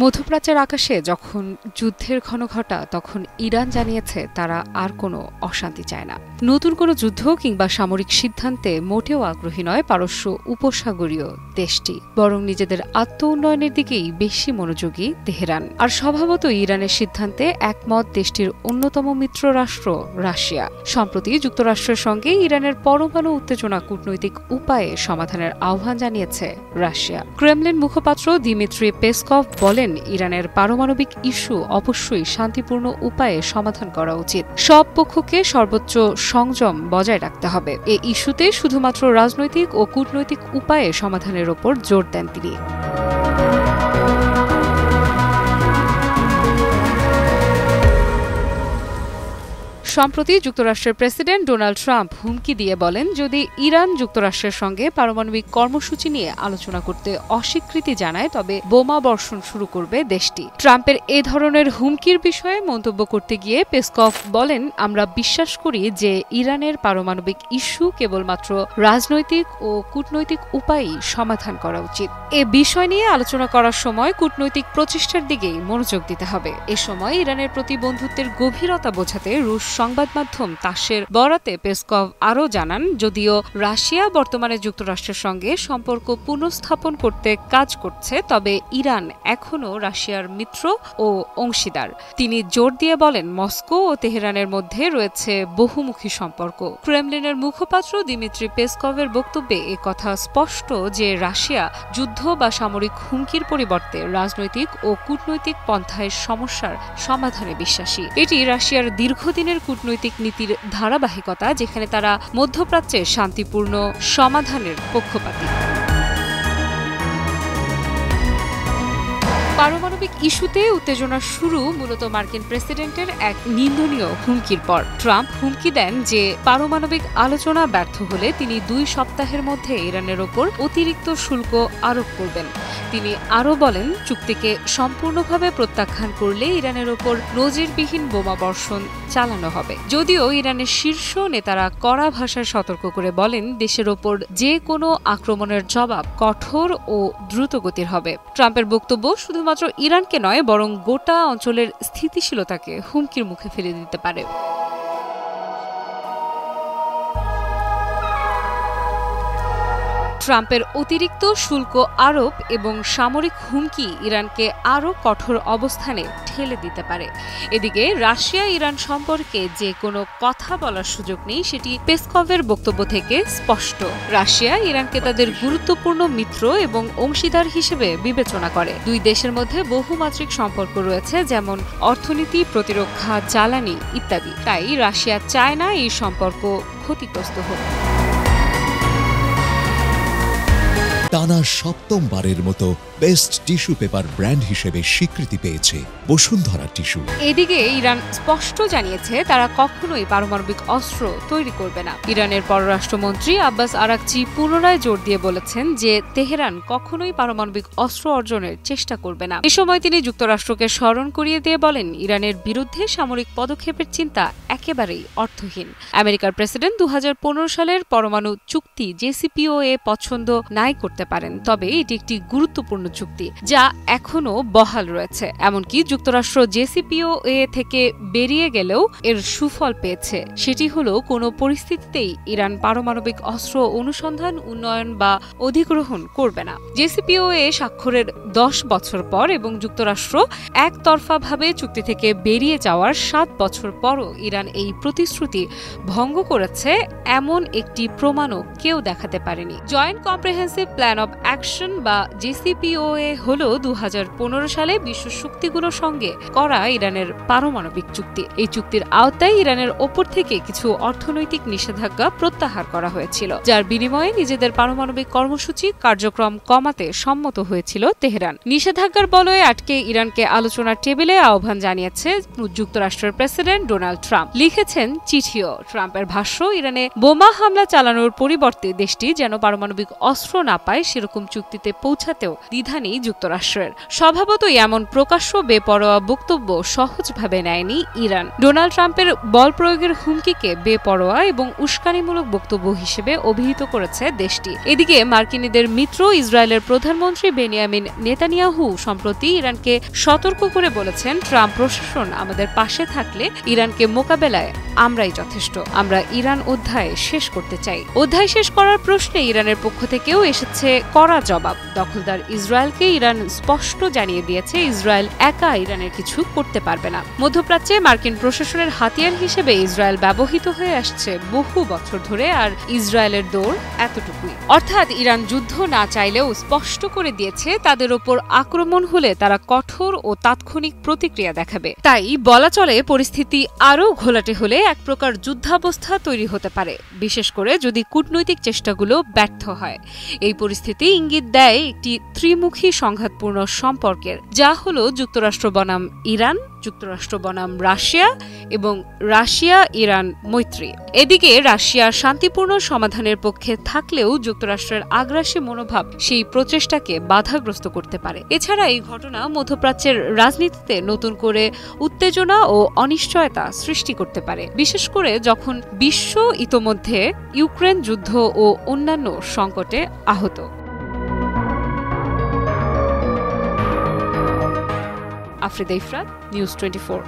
মধ্যপ্রাচ্যের আকাশে যখন যুদ্ধের ঘনঘটা, তখন ইরান জানিয়েছে তারা আর কোনো অশান্তি চায় না। নতুন কোনো যুদ্ধ কিংবা সামরিক সিদ্ধান্তে মোটেও আগ্রহী নয় পারস্য উপসাগরীয় দেশটি, বরং নিজেদের আত্ম উন্নয়নের দিকেই বেশি মনোযোগী তেহরান। আর স্বভাবতই ইরানের সিদ্ধান্তে একমত দেশটির অন্যতম মিত্র রাষ্ট্র রাশিয়া। সম্প্রতি যুক্তরাষ্ট্রের সঙ্গে ইরানের পরমাণু উত্তেজনা কূটনৈতিক উপায়ে সমাধানের আহ্বান জানিয়েছে রাশিয়া। ক্রেমলিন মুখপাত্র দিমিত্রি পেসকভ বলেন, ইরানের পারমাণবিক ইস্যু অবশ্যই শান্তিপূর্ণ উপায়ে সমাধান করা উচিত। সব পক্ষকে সর্বোচ্চ সংযম বজায় রাখতে হবে। এই ইস্যুতে শুধুমাত্র রাজনৈতিক ও কূটনৈতিক উপায়ে সমাধানের ওপর জোর দেন তিনি। সম্প্রতি যুক্তরাষ্ট্রের প্রেসিডেন্ট ডোনাল্ড ট্রাম্প হুমকি দিয়ে বলেন, যদি ইরান যুক্তরাষ্ট্রের সঙ্গে পারমাণবিক কর্মসূচি নিয়ে আলোচনা করতে অস্বীকৃতি জানায় তবে বোমা বর্ষণ শুরু করবে দেশটি। ট্রাম্পের এ ধরনের হুমকির বিষয়ে মন্তব্য করতে গিয়ে পেসকভ বলেন, আমরা বিশ্বাস করি যে ইরানের পারমাণবিক ইস্যু কেবলমাত্র রাজনৈতিক ও কূটনৈতিক উপায়েই সমাধান করা উচিত। এ বিষয় নিয়ে আলোচনা করার সময় কূটনৈতিক প্রচেষ্টার দিকেই মনোযোগ দিতে হবে। এ সময় ইরানের প্রতি বন্ধুত্বের গভীরতা বোঝাতে রুশ সংবাদ মাধ্যম তাসের বরাতে পেসকভ আরও জানান, যদিও রাশিয়া বর্তমানে যুক্তরাষ্ট্রের সঙ্গে সম্পর্ক পুনঃস্থাপন করতে কাজ করছে, তবে ইরান এখনও রাশিয়ার মিত্র ও অংশীদার। তিনি জোর দিয়ে বলেন, মস্কো ও তেহরানের মধ্যে রয়েছে বহুমুখী সম্পর্ক। ক্রেমলিনের মুখপাত্র দিমিত্রি পেসকভের বক্তব্যে এ কথা স্পষ্ট যে রাশিয়া যুদ্ধ বা সামরিক হুমকির পরিবর্তে রাজনৈতিক ও কূটনৈতিক পন্থায় সমস্যার সমাধানে বিশ্বাসী। এটি রাশিয়ার দীর্ঘদিনের কূটনৈতিক নীতির ধারাবাহিকতা, যেখানে তারা মধ্যপ্রাচ্যে শান্তিপূর্ণ সমাধানের পক্ষপাতী। পারমাণবিক ইস্যুতে উত্তেজনার শুরু মূলত মার্কিন প্রেসিডেন্টের এক নিন্দনীয় হুমকির পর। ট্রাম্প হুমকি দেন যে পারমাণবিক আলোচনা ব্যর্থ হলে তিনি 2 সপ্তাহের মধ্যে ইরানের ওপর অতিরিক্ত শুল্ক আরোপ করবেন। তিনি আরও বলেন, চুক্তিকে সম্পূর্ণভাবে প্রত্যাখ্যান করলে ইরানের ওপর নজিরবিহীন বোমা বর্ষণ চালানো হবে। যদিও ইরানের শীর্ষ নেতারা কড়া ভাষায় সতর্ক করে বলেন, দেশের ওপর যে কোনো আক্রমণের জবাব কঠোর ও দ্রুতগতির হবে। ট্রাম্পের বক্তব্য শুধুমাত্র ইরানকে নয়, বরং গোটা অঞ্চলের স্থিতিশীলতাকে হুমকির মুখে ফেলে দিতে পারে। ট্রাম্পের অতিরিক্ত শুল্ক আরোপ এবং সামরিক হুমকি ইরানকে আরও কঠোর অবস্থানে ঠেলে দিতে পারে। এদিকে রাশিয়া ইরান সম্পর্কে যে কোনো কথা বলার সুযোগ নেই, সেটি পেসকভের বক্তব্য থেকে স্পষ্ট। রাশিয়া ইরানকে তাদের গুরুত্বপূর্ণ মিত্র এবং অংশীদার হিসেবে বিবেচনা করে। 2 দেশের মধ্যে বহুমাত্রিক সম্পর্ক রয়েছে, যেমন অর্থনীতি, প্রতিরক্ষা, জ্বালানি ইত্যাদি। তাই রাশিয়া চায় না এই সম্পর্ক ক্ষতিগ্রস্ত হোক। টানা 7মবারের মতো বেস্ট টিস্যু পেপার ব্র্যান্ড হিসেবে স্বীকৃতি পেয়েছে বসুন্ধরা টিস্যু। এদিকে ইরান স্পষ্ট জানিয়েছে তারা কখনোই পারমাণবিক অস্ত্র তৈরি করবে না। ইরানের পররাষ্ট্রমন্ত্রী আব্বাস আরাকচি পুনরায় জোর দিয়ে বলেছেন যে তেহরান কখনোই পারমাণবিক অস্ত্র অর্জনের চেষ্টা করবে না। এ সময় তিনি যুক্তরাষ্ট্রকে স্মরণ করিয়ে দিয়ে বলেন, ইরানের বিরুদ্ধে সামরিক পদক্ষেপের চিন্তা একেবারেই অর্থহীন। আমেরিকার প্রেসিডেন্ট 2015 সালের পরমাণু চুক্তি জেসিপিওএ পছন্দ নাই করতে পারেন, তবে এটি একটি গুরুত্বপূর্ণ চুক্তি যা এখনো বহাল রয়েছে। এমনকি যুক্তরাষ্ট্র জেসিপিওএ থেকে বেরিয়ে গেলেও এর সুফল পেয়েছে। সেটি হলো কোনো পরিস্থিতিতেই ইরান পারমাণবিক অস্ত্র অনুসন্ধান, উন্নয়ন বা অধিগ্রহণ করবে না। জেসিপিওএ স্বাক্ষরের 10 বছর পর এবং যুক্তরাষ্ট্র একতরফাভাবে চুক্তি থেকে বেরিয়ে যাওয়ার 7 বছর পরও ইরান এই প্রতিশ্রুতি ভঙ্গ করেছে এমন একটি প্রমাণও কেউ দেখাতে পারেনি। Joint comprehensive plan of action বা জেসিপিওএ হল 2015 সালে বিশ্ব শক্তিগুলোর সঙ্গে করা ইরানের পারমাণবিক চুক্তি। এই চুক্তির আওতায় ইরানের ওপর থেকে কিছু অর্থনৈতিক নিষেধাজ্ঞা প্রত্যাহার করা হয়েছিল, যার বিনিময়ে নিজেদের পারমাণবিক কর্মসূচি কার্যক্রম কমাতে সম্মত হয়েছিল তেহরান। নিষেধাজ্ঞার বলয়ে আটকে ইরানকে আলোচনার টেবিলে আহ্বান জানিয়েছে যুক্তরাষ্ট্রের প্রেসিডেন্ট ডোনাল্ড ট্রাম্প। লিখেছেন চিঠিও। ট্রাম্পের ভাষ্য, ইরানে বোমা হামলা চালানোর পরিবর্তে দেশটি যেন পারমাণবিক অস্ত্র না পায় সেরকম চুক্তিতে পৌঁছাতেও দ্বিধা অবধানই যুক্তরাষ্ট্রের। স্বভাবতই এমন প্রকাশ্য বেপরোয়া বক্তব্য সহজভাবে নেয়নি ইরান। ডোনাল্ড ট্রাম্পের বল প্রয়োগের হুমকিকে বেপরোয়া এবং উস্কানিমূলক বক্তব্য হিসেবে অভিহিত করেছে দেশটি। এদিকে মার্কিনীদের মিত্র ইসরায়েলের প্রধানমন্ত্রী বেনিয়ামিন নেতানিয়াহু সম্প্রতি ইরানকে সতর্ক করে বলেছেন, ট্রাম্প প্রশাসন আমাদের পাশে থাকলে ইরানকে মোকাবেলায় আমরাই যথেষ্ট। আমরা ইরান অধ্যায় শেষ করতে চাই। অধ্যায় শেষ করার প্রশ্নে ইরানের পক্ষ থেকেও এসেছে কড়া জবাব। দখলদার ইসরায়েলকে ইরান স্পষ্ট জানিয়ে দিয়েছে, ইসরায়েল একা ইরানের কিছু করতে পারবে না। মধ্যপ্রাচ্যে মার্কিন প্রশাসনের হাতিয়ার হিসেবে ইসরায়েল ব্যবহৃত হয়ে আসছে বহু বছর ধরে, আর ইসরায়েলের দৌড় এতটুকুই। অর্থাৎ ইরান যুদ্ধ না চাইলেও স্পষ্ট করে দিয়েছে, তাদের ওপর আক্রমণ হলে তারা কঠোর ও তাৎক্ষণিক প্রতিক্রিয়া দেখাবে। তাই বলা চলে, পরিস্থিতি আরও ঘোলাটে হলে এক প্রকার যুদ্ধাবস্থা তৈরি হতে পারে, বিশেষ করে যদি কূটনৈতিক চেষ্টাগুলো ব্যর্থ হয়। এই পরিস্থিতি ইঙ্গিত দেয় একটি ত্রিমুখী সংঘাতপূর্ণ সম্পর্কের, যা হল যুক্তরাষ্ট্র বনাম ইরান, যুক্তরাষ্ট্র বনাম রাশিয়া এবং রাশিয়া ইরান মৈত্রী। এদিকে রাশিয়া শান্তিপূর্ণ সমাধানের পক্ষে থাকলেও যুক্তরাষ্ট্রের আগ্রাসী মনোভাব সেই প্রচেষ্টাকে বাধাগ্রস্ত করতে পারে। এছাড়া এই ঘটনা মধ্যপ্রাচ্যের রাজনীতিতে নতুন করে উত্তেজনা ও অনিশ্চয়তা সৃষ্টি করতে পারে, বিশেষ করে যখন বিশ্ব ইতোমধ্যে ইউক্রেন যুদ্ধ ও অন্যান্য সংকটে আহত। আফ্রিদা ইফরাত, নিউজ 24।